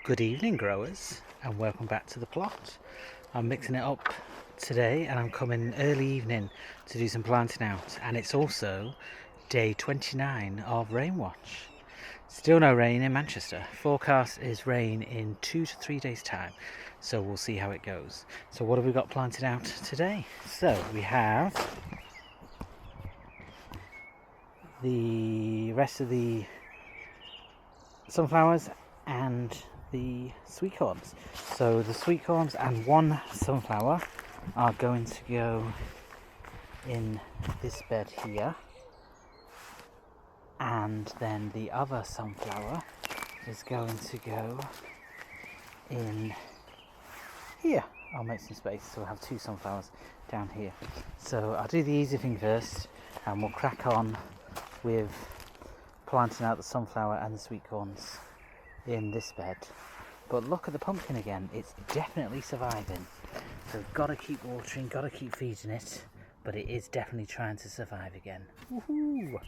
Good evening, growers, and welcome back to the plot. I'm mixing it up today and I'm coming early evening to do some planting out, and it's also day 29 of rain watch. Still no rain in Manchester. Forecast is rain in 2 to 3 days time, so we'll see how it goes. So what have we got planted out today? So we have the rest of the sunflowers and the sweet corns. So the sweet corns and one sunflower are going to go in this bed here, and then the other sunflower is going to go in here. I'll make some space so we'll have two sunflowers down here. So I'll do the easy thing first and we'll crack on with planting out the sunflower and the sweet corns in this bed. But look at the pumpkin again, it's definitely surviving. So got to keep watering, got to keep feeding it, but it is definitely trying to survive again. Woohoo!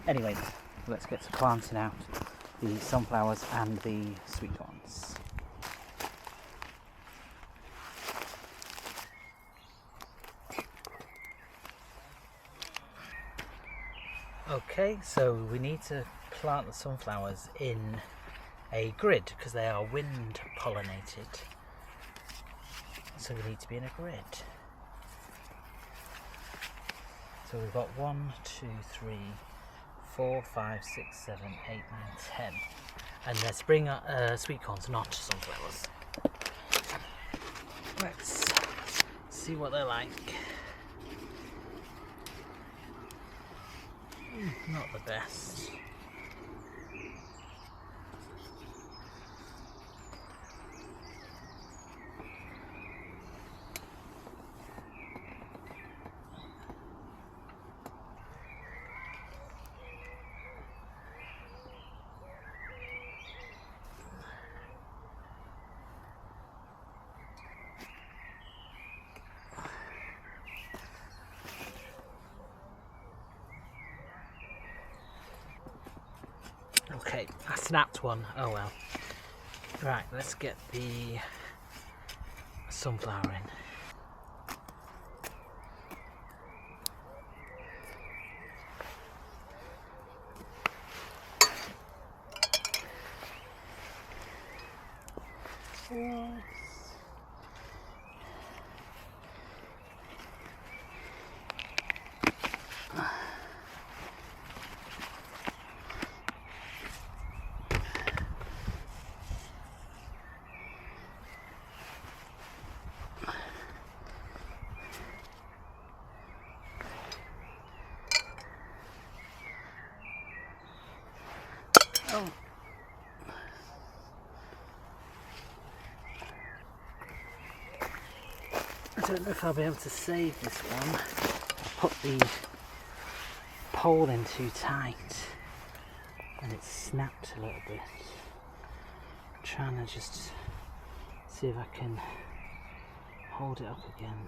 Anyway, let's get to planting out the sunflowers and the sweet corns. Okay, so we need to plant the sunflowers in a grid because they are wind pollinated, so we need to be in a grid. So we've got 1, 2, 3, 4, 5, 6, 7, 8, 9, 10, and let's bring sweet corns, not sunflowers. Let's see what they're like. Not the best. Okay, I snapped one. Oh well. Right, let's get the sunflower in. Yes. Oh. I don't know if I'll be able to save this one. I put the pole in too tight and it snapped a little bit. I'm trying to just see if I can hold it up again.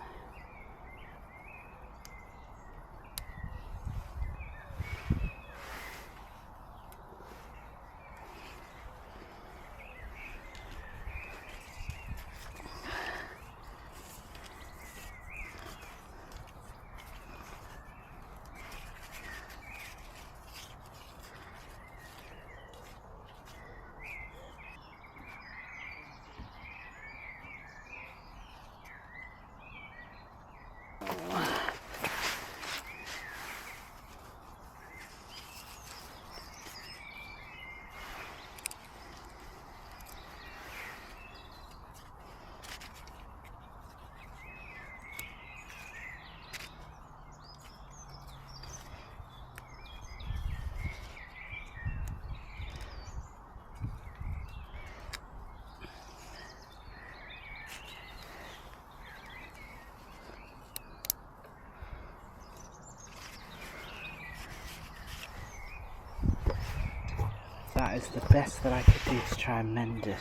That is the best that I could do to try and mend it.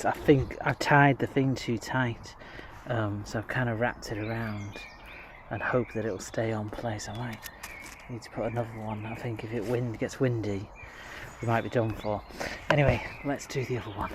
I think I've tied the thing too tight, so I've kind of wrapped it around and hope that it'll stay on place. I might need to put another one. I think if it gets windy, you might be done for. Anyway, let's do the other one.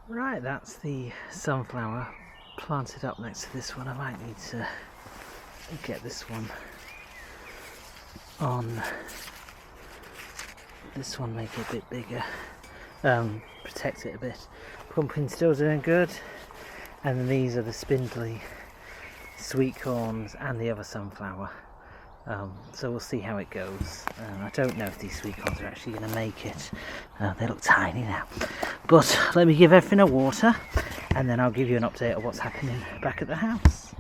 Right, that's the sunflower planted up next to this one. I might need to get this one on. This one, make it a bit bigger, protect it a bit. Pumpkin's still doing good, and then these are the spindly sweet corns and the other sunflower. So we'll see how it goes. I don't know if these sweet corns are actually going to make it. They look tiny now. But let me give everything a water, and then I'll give you an update of what's happening back at the house.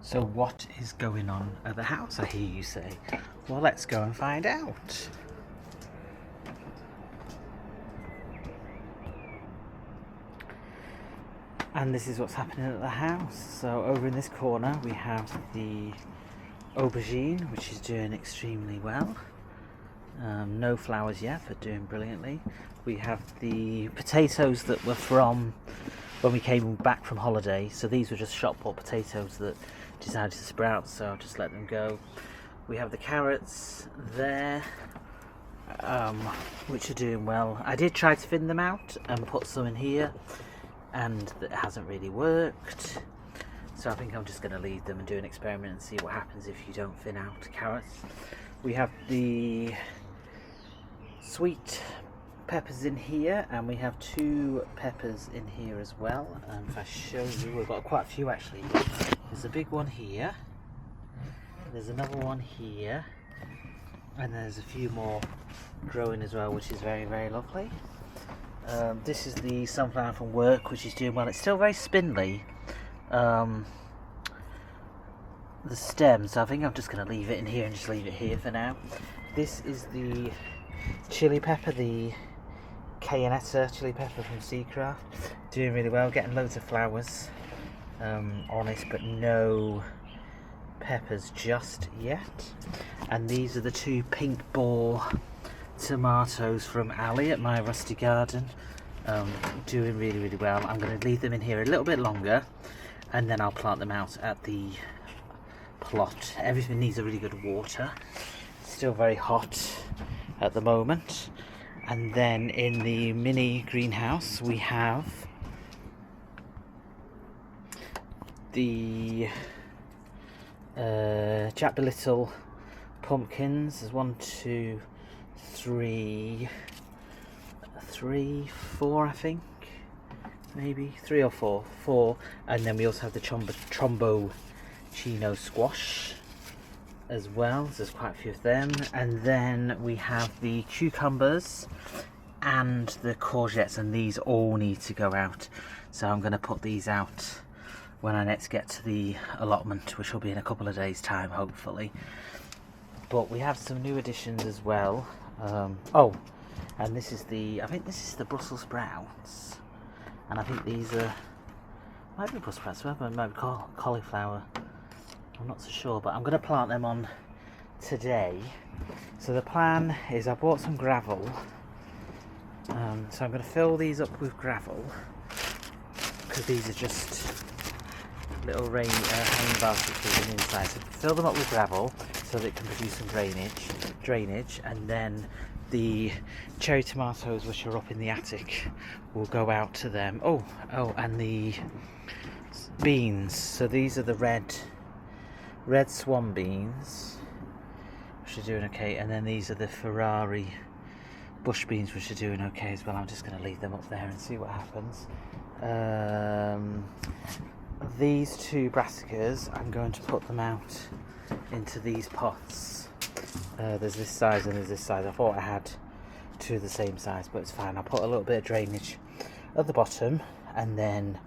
So what is going on at the house, I hear you say? Well, let's go and find out. And this is what's happening at the house. So over in this corner we have the aubergine, which is doing extremely well. No flowers yet, but doing brilliantly. We have the potatoes that were from when we came back from holiday. So these were just shop bought potatoes that decided to sprout, so I'll just let them go. We have the carrots there, which are doing well. I did try to thin them out and put some in here, and it hasn't really worked, so I think I'm just going to leave them and do an experiment and see what happens if you don't thin out carrots. We have the sweet peppers in here, and we have 2 peppers in here as well. And if I show you, we've got quite a few actually. There's a big one here, there's another one here, and there's a few more growing as well, which is very, very lovely. This is the sunflower from work, which is doing well. It's still very spindly, the stem, so I think I'm just going to leave it in here and just leave it here for now. This is the chili pepper, the Cayennetta chili pepper from Seacraft, doing really well, getting loads of flowers on it, but no peppers just yet. And these are the 2 pink ball tomatoes from Ali at my rusty garden, doing really, really well. I'm going to leave them in here a little bit longer, and then I'll plant them out at the plot. Everything needs a really good water. It's still very hot at the moment. And then in the mini greenhouse we have the Jack the Little pumpkins. There's 1, 2, 3, 4, I think, maybe 3 or 4, and then we also have the trombo chino squash as well. So there's quite a few of them, and then we have the cucumbers and the courgettes, and these all need to go out. So I'm going to put these out when I next get to the allotment, which will be in a couple of days time hopefully. But we have some new additions as well. Oh, and this is I think this is the Brussels sprouts, and I think these might be Brussels sprouts, but might be cauliflower. I'm not so sure, but I'm going to plant them on today. So the plan is I bought some gravel, so I'm going to fill these up with gravel, because these are just little hanging baskets with them inside. So fill them up with gravel so that it can produce some drainage, and then the cherry tomatoes, which are up in the attic, will go out to them. Oh, and the beans. So these are the red swan beans, which are doing okay, and then these are the Ferrari bush beans, which are doing okay as well. I'm just going to leave them up there and see what happens. These 2 brassicas, I'm going to put them out into these pots There's this size and there's this size. I thought I had two of the same size, but it's fine. I'll put a little bit of drainage at the bottom and then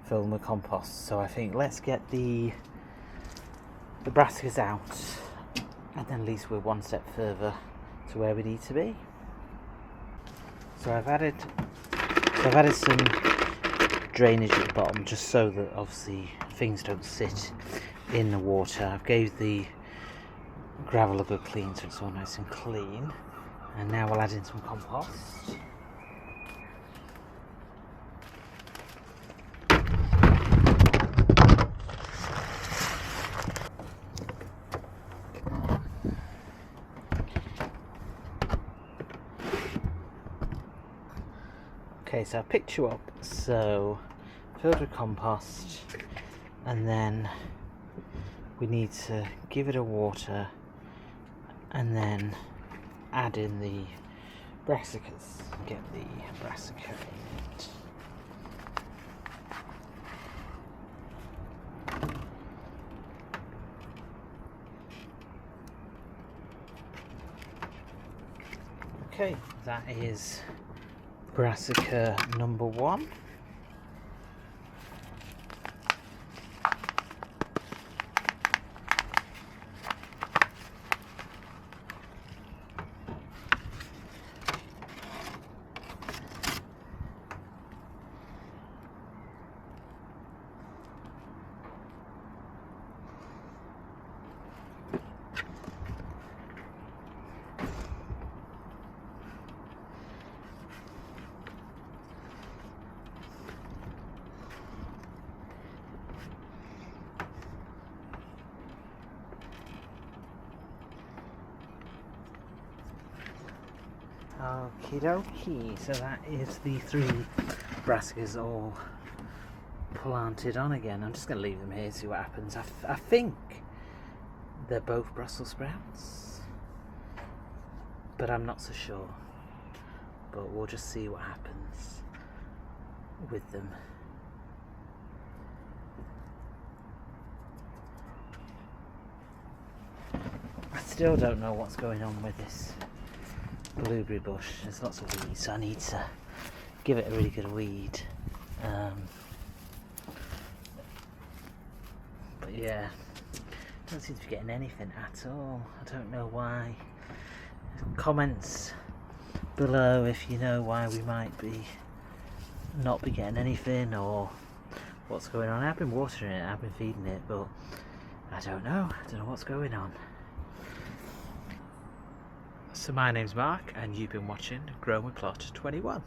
fill them with compost. So I think let's get the brassicas out, and then at least we're one step further to where we need to be. So I've added some drainage at the bottom, just so that obviously things don't sit in the water. I've gave the gravel a good clean, so it's all nice and clean. And now we'll add in some compost. Okay, so I've picked you up, so filled with compost, and then we need to give it a water and then add in the brassicas. Get the brassica in it. Okay, that is brassica number 1. Okie dokie, so that is the 3 brassicas all planted on again. I'm just going to leave them here, see what happens. I think they're both Brussels sprouts, but I'm not so sure. But we'll just see what happens with them. I still don't know what's going on with this blueberry bush. There's lots of weeds, so I need to give it a really good weed. But yeah, don't seem to be getting anything at all. I don't know why. Comments below if you know why we might be not be getting anything or what's going on. I've been watering it, I've been feeding it, but I don't know what's going on. So my name's Mark and you've been watching Growing with Plot 21.